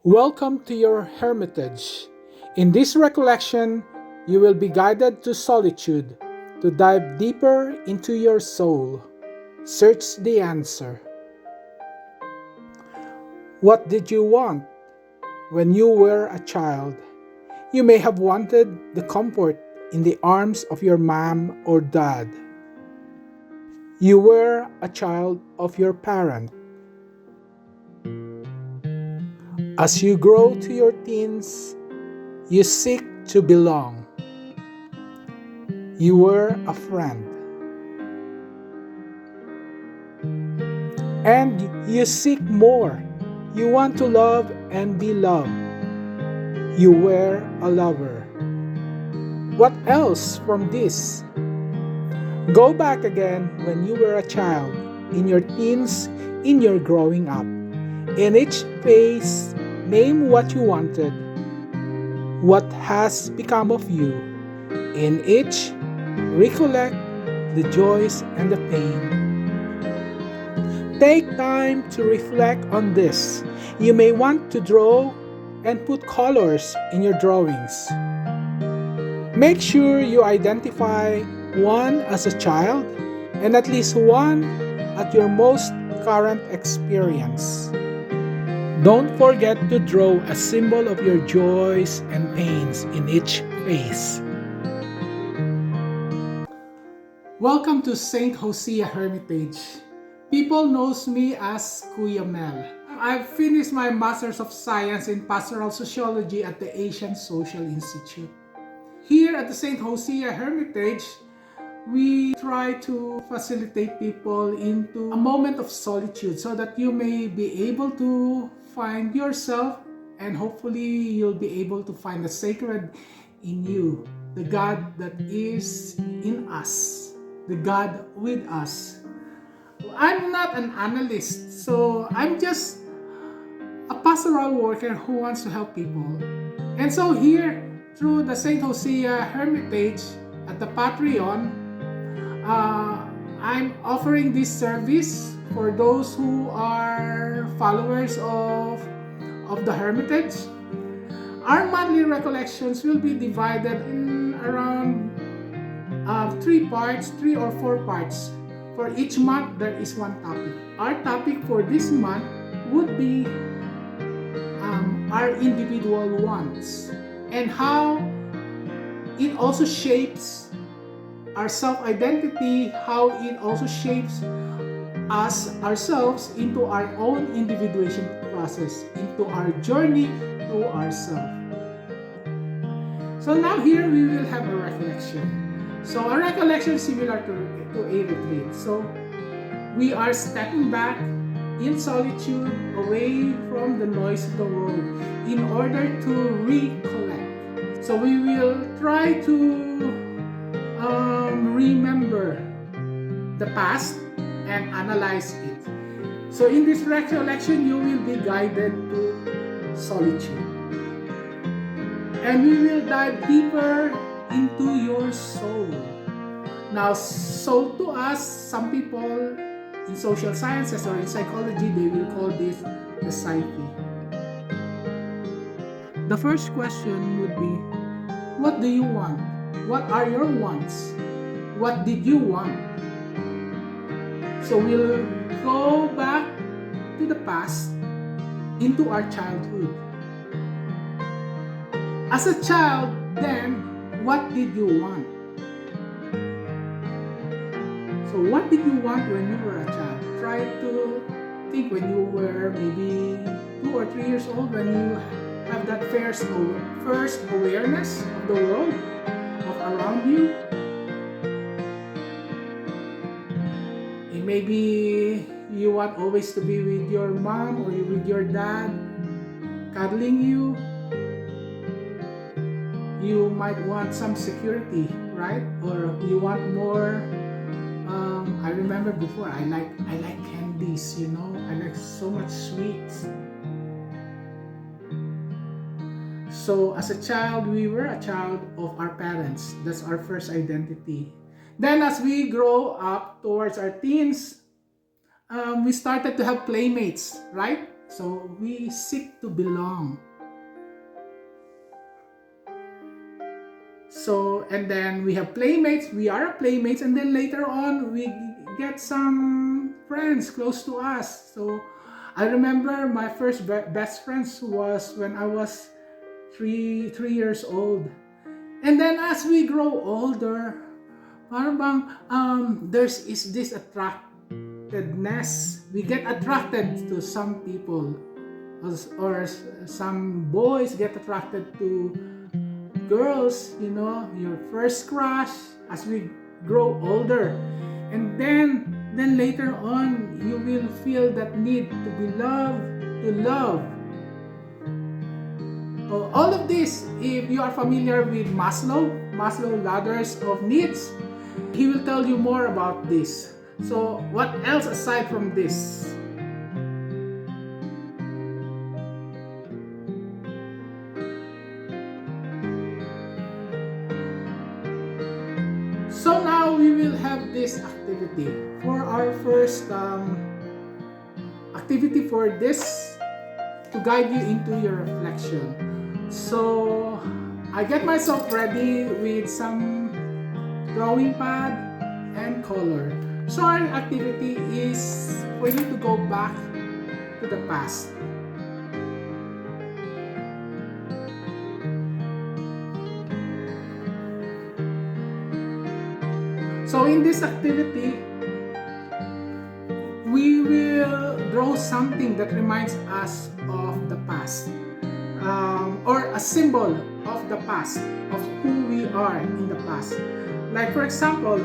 Welcome to your hermitage. In this recollection, you will be guided to solitude to dive deeper into your soul. Search the answer. What did you want when you were a child? You may have wanted the comfort in the arms of your mom or dad. You were a child of your parent. As you grow to your teens, you seek to belong. You were a friend. And you seek more. You want to love and be loved. You were a lover. What else from this? Go back again when you were a child, in your teens, in your growing up. In each phase, name what you wanted, what has become of you. In each, recollect the joys and the pain. Take time to reflect on this. You may want to draw and put colors in your drawings. Make sure you identify one as a child and at least one at your most current experience. Don't forget to draw a symbol of your joys and pains in each phase. Welcome to St. Hosea Hermitage. People knows me as Kuya Mel. I've finished my Master's of Science in Pastoral Sociology at the Asian Social Institute. Here at the St. Hosea Hermitage, we try to facilitate people into a moment of solitude so that you may be able to find yourself and hopefully you'll be able to find the sacred in you, the God that is in us, the God with us. I'm not an analyst, so I'm just a pastoral worker who wants to help people. And so here, through the St. Hosea Hermitage at the Patreon, I'm offering this service for those who are followers of the Hermitage. Our monthly recollections will be divided in around 3 or 4 parts. For each month, there is one topic. Our topic for this month would be our individual wants and how it also shapes our self-identity, how it also shapes us ourselves into our own individuation process, into our journey to ourselves. So now here we will have a recollection. So a recollection is similar to a retreat. So we are stepping back in solitude away from the noise of the world in order to recollect. So we will try to remember the past and analyze it. So in this recollection, you will be guided to solitude. And we will dive deeper into your soul. Now, soul to us, some people in social sciences or in psychology, they will call this the psyche. The first question would be, what do you want? What are your wants? What did you want? So we'll go back to the past, into our childhood. As a child, then, what did you want? So what did you want when you were a child? Try to think when you were maybe 2 or 3 years old, when you have that first awareness of the world, of around you. And maybe you want always to be with your mom or with your dad, cuddling you. You might want some security, right? Or you want more. I remember before I like candies, you know. I like so much sweets. So as a child, we were a child of our parents. That's our first identity. Then as we grow up towards our teens, we started to have playmates, right? So we seek to belong. So, and then we have playmates, we are playmates, and then later on we get some friends close to us. So I remember my first best friends was when I was three years old. And then as we grow older, parang bang, there's is this attractedness. We get attracted to some people, or some boys get attracted to girls, your first crush as we grow older. And then later on, you will feel that need to be loved, to love. All of this, if you are familiar with Maslow ladders of needs, he will tell you more about this. So what else aside from this? So now we will have this activity. For our first activity for this, to guide you into your reflection. So I get myself ready with some drawing pad and color. So our activity is for you to go back to the past. So in this activity, we will draw something that reminds us of the past, or a symbol of the past, of who we are in the past. Like for example,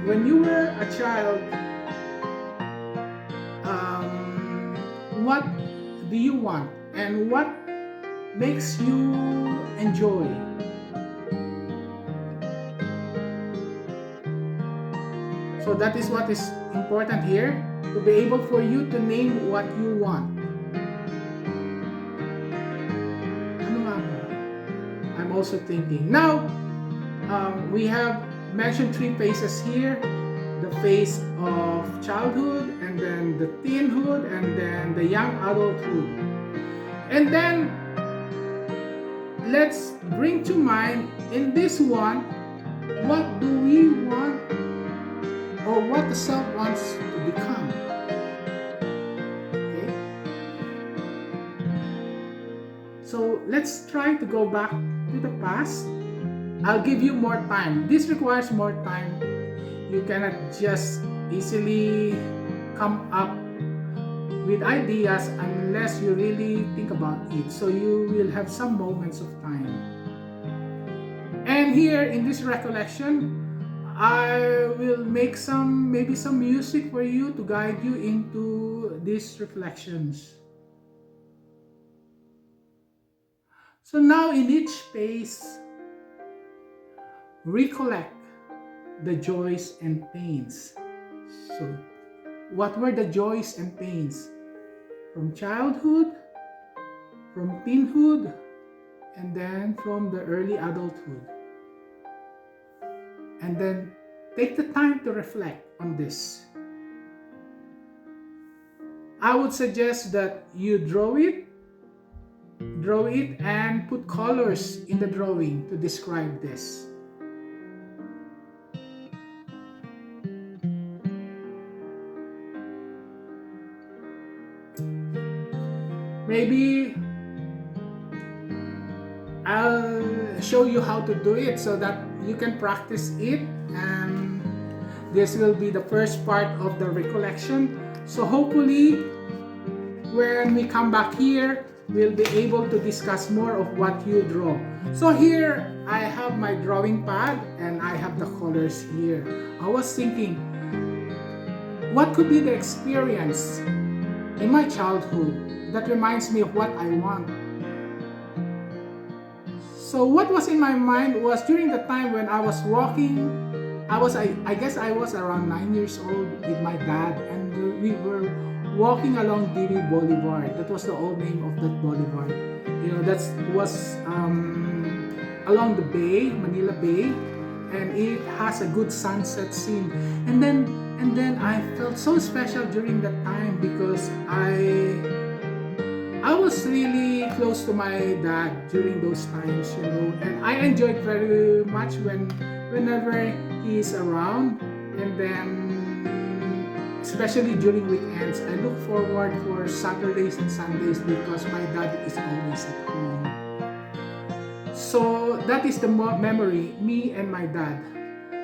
when you were a child, what do you want and what makes you enjoy? So that is what is important here, to be able for you to name what you want. Ano nga ba? I'm also thinking. Now, we have mentioned three phases here. The phase of childhood, and then the teenhood, and then the young adulthood. And then, let's bring to mind in this one, what do we want, or what the self wants to become. Okay? So let's try to go back to the past. I'll give you more time. This requires more time. You cannot just easily come up with ideas unless you really think about it. So you will have some moments of time. And here in this recollection, I will make maybe some music for you to guide you into these reflections. So now in each phase, recollect the joys and pains. So what were the joys and pains from childhood, from teenhood, and then from the early adulthood? And then take the time to reflect on this. I would suggest that you draw it and put colors in the drawing to describe this. Maybe I'll show you how to do it so that you can practice it, and this will be the first part of the recollection. So hopefully when we come back here, we'll be able to discuss more of what you draw. So here I have my drawing pad and I have the colors here. I was thinking, what could be the experience in my childhood that reminds me of what I want? So what was in my mind was during the time when I was walking, I guess I was around 9 years old with my dad, and we were walking along Dili Boulevard. That was the old name of that boulevard. That was along the bay, Manila Bay, and it has a good sunset scene. And then I felt so special during that time because I was really close to my dad during those times, and I enjoyed very much whenever he's around, and then especially during weekends, I look forward for Saturdays and Sundays because my dad is always at home. So that is the memory, me and my dad.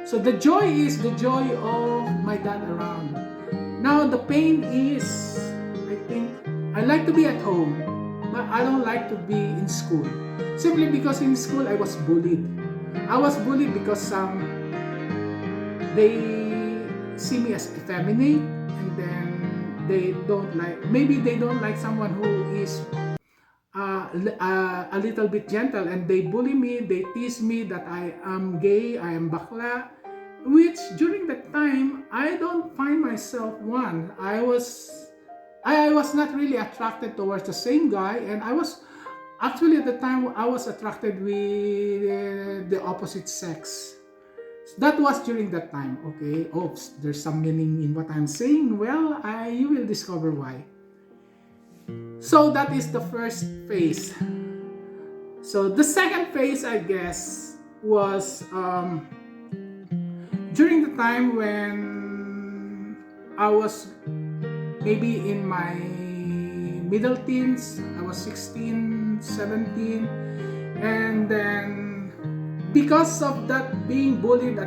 So the joy is the joy of my dad around. Now the pain is, I think, I like to be at home, but I don't like to be in school. Simply because in school I was bullied. I was bullied because they see me as effeminate, and then maybe they don't like someone who is a little bit gentle, and they bully me, they tease me that I am gay, I am bakla, which during that time I don't find myself one. I was not really attracted towards the same guy, and I was actually at the time I was attracted with the opposite sex. That was during that time. Okay, oops, there's some meaning in what I'm saying. Well, you will discover why. So that is the first phase. So the second phase, I guess, was during the time when I was maybe in my middle teens. I was 16, 17, and then because of that being bullied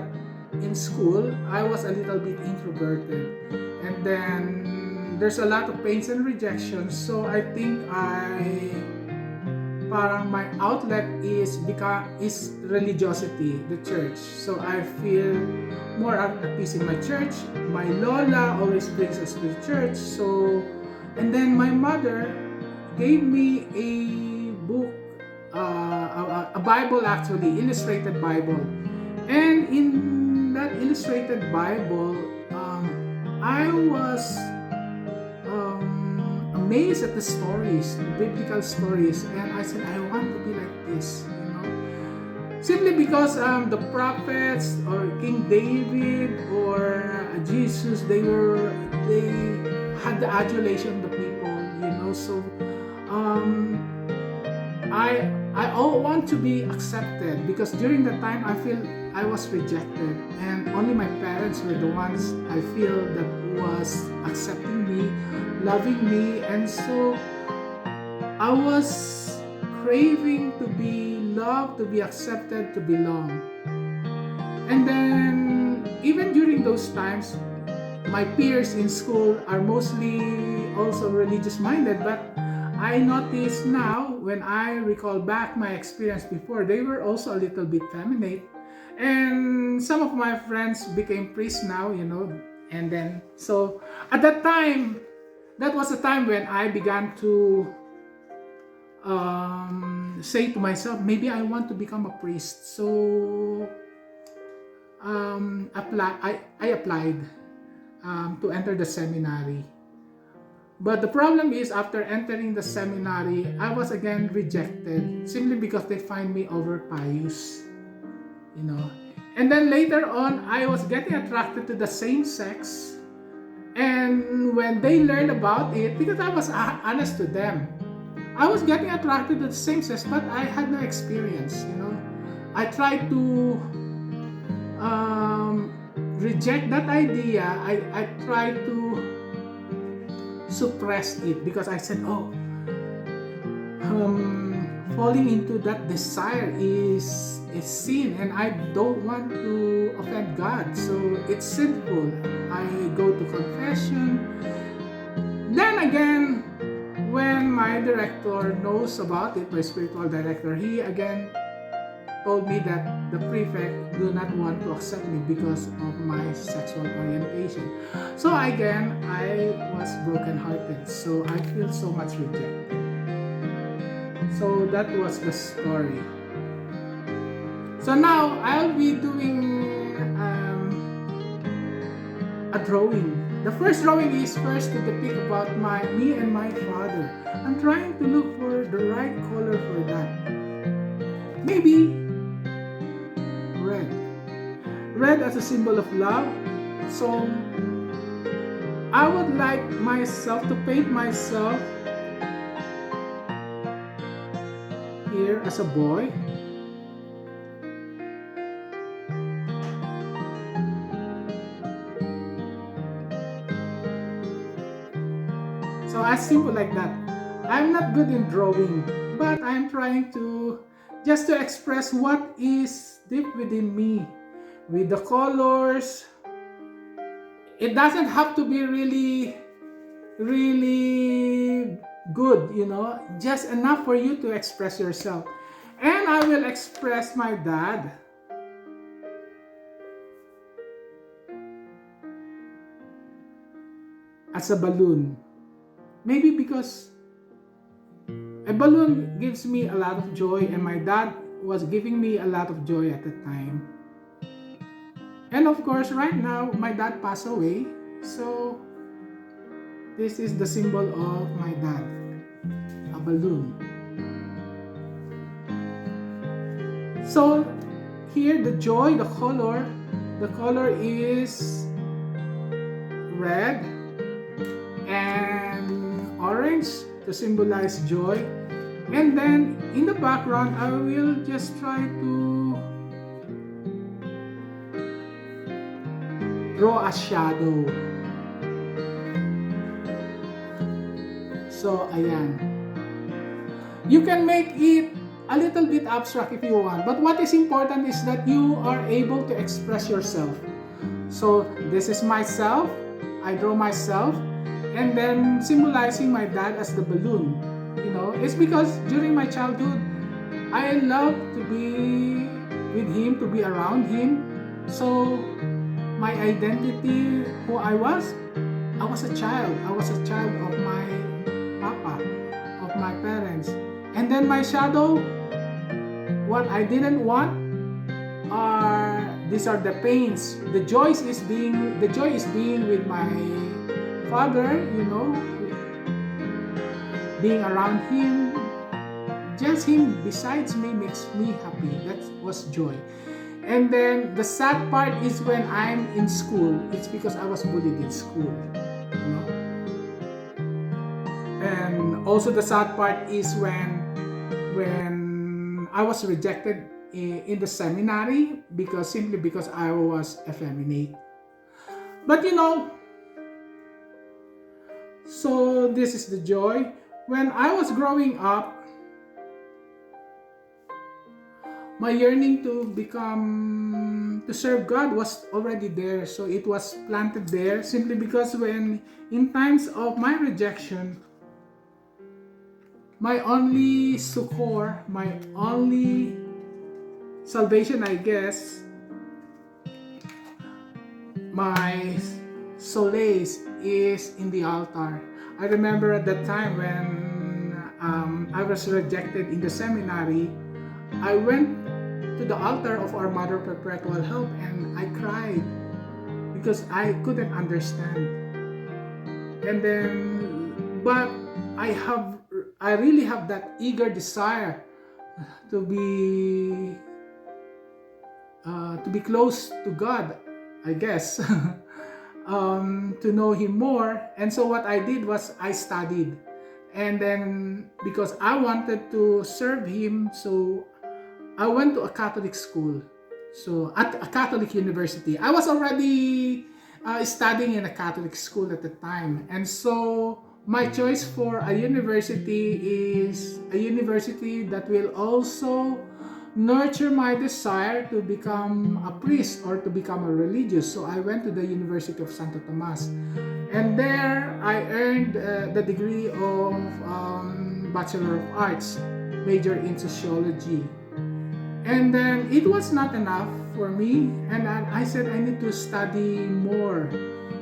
in school, I was a little bit introverted, and then there's a lot of pains and rejections. So I think parang my outlet is religiosity, the church. So I feel more at peace in my church. My lola always brings us to church. So, and then my mother gave me a book, a Bible, actually, illustrated Bible. And in that illustrated Bible, I was amazed at the stories, the biblical stories, and I said, I want to be like this, Simply because the prophets or King David or Jesus, they had the adulation of the people, So I all want to be accepted, because during that time I feel I was rejected, and only my parents were the ones I feel that was accepting me, loving me, and so I was craving to be loved, to be accepted, to belong. And then even during those times, my peers in school are mostly also religious minded, but I notice now, when I recall back my experience before, they were also a little bit feminine. And some of my friends became priests now, And then, so at that time, that was the time when I began to say to myself, maybe I want to become a priest. So I applied to enter the seminary. But the problem is, after entering the seminary, I was again rejected simply because they find me over pious, And then later on, I was getting attracted to the same sex. And when they learned about it, because I was honest to them, I was getting attracted to the same sex, but I had no experience, I tried to reject that idea. I tried to suppress it, because I said, falling into that desire is sin, and I don't want to offend God, so it's sinful. I go to confession. Then again, when my director knows about it, my spiritual director, he again told me that the prefect do not want to accept me because of my sexual orientation. So again, I was brokenhearted, so I feel so much rejected. So that was the story. So now I'll be doing a drawing. The first drawing is first to depict about me and my father. I'm trying to look for the right color for that. Maybe red. Red as a symbol of love. So I would like myself to paint myself here as a boy. So as simple like that. I'm not good in drawing, but I'm trying to just to express what is deep within me with the colors. It doesn't have to be really good, just enough for you to express yourself. And I will express my dad as a balloon. Maybe because a balloon gives me a lot of joy, and my dad was giving me a lot of joy at the time. And of course, right now, my dad passed away. So, this is the symbol of my dad, a balloon. So, here, the joy, the color is red and orange to symbolize joy. And then, in the background, I will just try to draw a shadow. So, ayan. You can make it a little bit abstract if you want, but what is important is that you are able to express yourself. So, this is myself. I draw myself, and then symbolizing my dad as the balloon. It's because during my childhood, I loved to be with him, to be around him. So, my identity, who I was a child. I was a child of my papa, of my parents. And then my shadow, what I didn't want these are the pains. The joy is being with my father, being around him. Just him besides me makes me happy. That was joy. And then the sad part is when I'm in school. It's because I was bullied in school. And also the sad part is when I was rejected in the seminary simply because I was effeminate. But so this is the joy. When I was growing up, my yearning to serve God was already there. So it was planted there simply because when in times of my rejection, my only succor, my only salvation, I guess, my solace is in the altar. I remember at that time when I was rejected in the seminary, I went to the altar of our Mother Perpetual Help and I cried because I couldn't understand. And then, but I really have that eager desire to be close to God, I guess, to know Him more. And so what I did was I studied, and then because I wanted to serve Him, so I went to a Catholic school, so at a Catholic university. I was already studying in a Catholic school at the time, and so my choice for a university is a university that will also nurture my desire to become a priest or to become a religious. So I went to the University of Santo Tomas, and there I earned the degree of Bachelor of Arts, major in sociology. And then it was not enough for me, and I said I need to study more.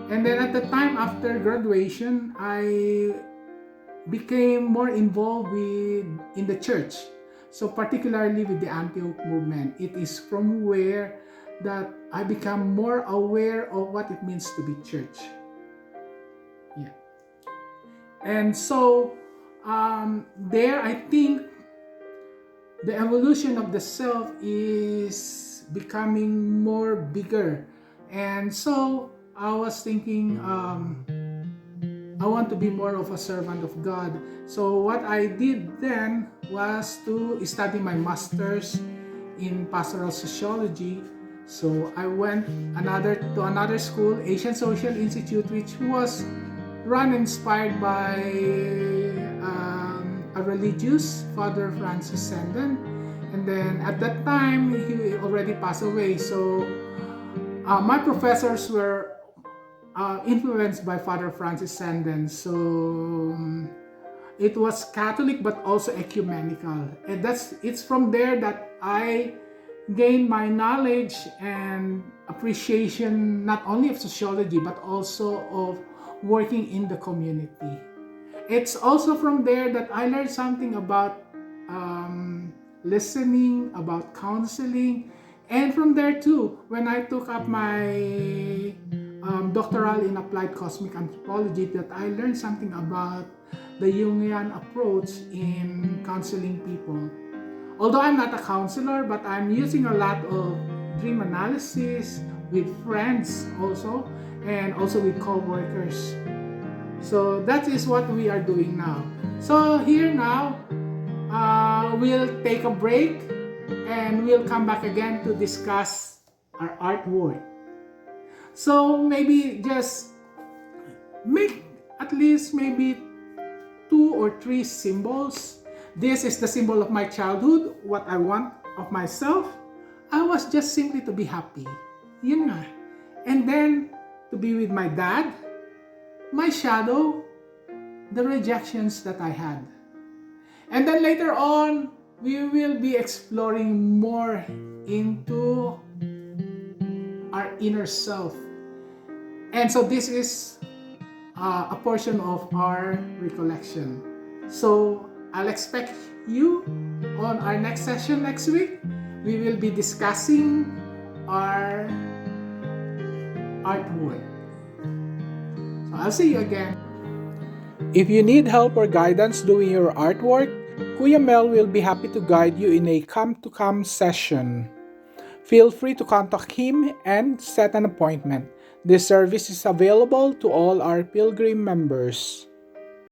And then at the time after graduation, I became more involved in the church. So particularly with the Antioch movement. It is from where that I become more aware of what it means to be church. Yeah. And so there I think the evolution of the self is becoming more bigger. And so I was thinking, I want to be more of a servant of God. So what I did then was to study my master's in pastoral sociology. So I went to another school, Asian Social Institute, which was run inspired by a religious, Father Francis Senden. And then at that time, he already passed away. So my professors were influenced by Father Francis Senden. So it was Catholic but also ecumenical. And it's from there that I gained my knowledge and appreciation not only of sociology but also of working in the community. It's also from there that I learned something about listening, about counseling, and from there too, when I took up my doctoral in applied cosmic anthropology, that I learned something about the Jungian approach in counseling people. Although I'm not a counselor, but I'm using a lot of dream analysis with friends also, and also with co-workers. So that is what we are doing now. So here now, we'll take a break and we'll come back again to discuss our artwork. So maybe just make at least maybe 2 or 3 symbols. This is the symbol of my childhood, what I want of myself. I was just simply to be happy. Yun nga. And then to be with my dad, my shadow, the rejections that I had. And then later on, we will be exploring more into our inner self. And so this is a portion of our recollection. So I'll expect you on our next session next week. We will be discussing our artwork. So I'll see you again. If you need help or guidance doing your artwork, Kuya Mel will be happy to guide you in a come-to-come session. Feel free to contact him and set an appointment. This service is available to all our Pilgrim members.